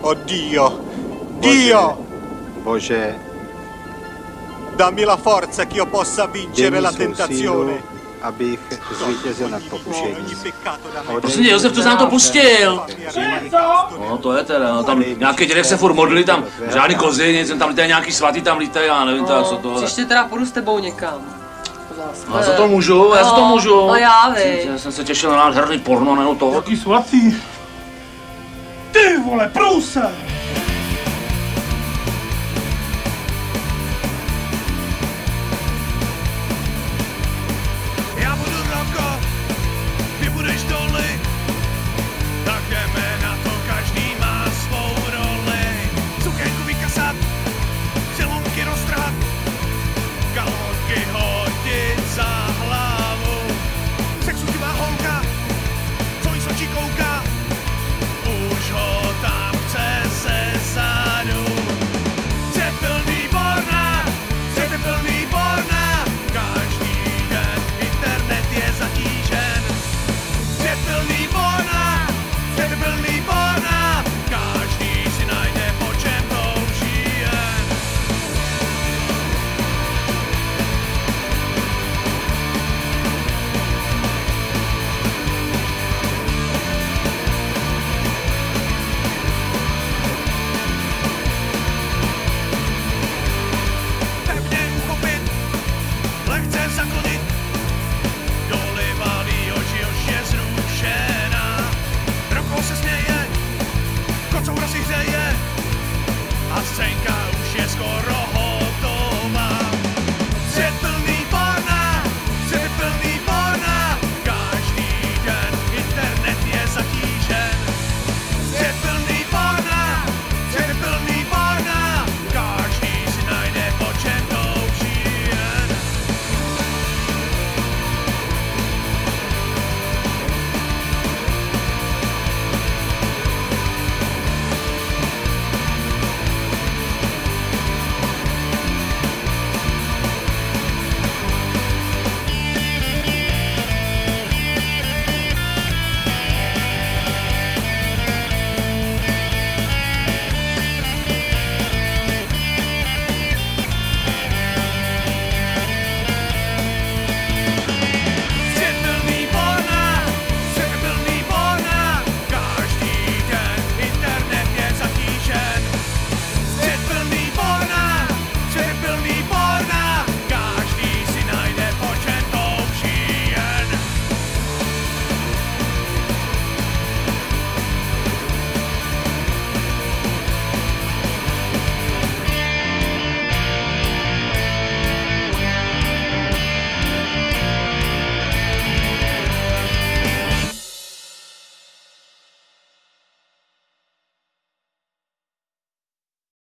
Oh Dio! Dio! Bože, dammi la forza che io possa vincere la tentazione. Abych zvítězil nad pokušením. Prosím tě, Josef, to nám to pustil. No to je teda, tam nějaký dědek se furt modlí, tam žádný kozy, nic, tam lítají nějaký svatý, tam lítají, já nevím teda, co tohle. Příště teda půjdu s tebou někam. Já za to můžu, já za to můžu. No já vej. Já jsem se těšil na nádherný porno, nebo to. Jaký svatý? Ty vole, průse! Já budu Roko, ty budeš Dolly, tak jdeme na to, každý má svou roli. Sukénku vykasat, silonky roztrhat, kalhotky hodit za hlavu. Sexutivá holka, co jí z očí kouká, už ho tam chce se zadu. Svět plný porna, každý den internet je zatížen. Svět plný porna, každý si najde po čem touží jen. Pevně uchopit, lehce zaklonit, Dolly valí oči, už je zrušená. Roko se směje, kocoura si hřeje a scénka už je skoro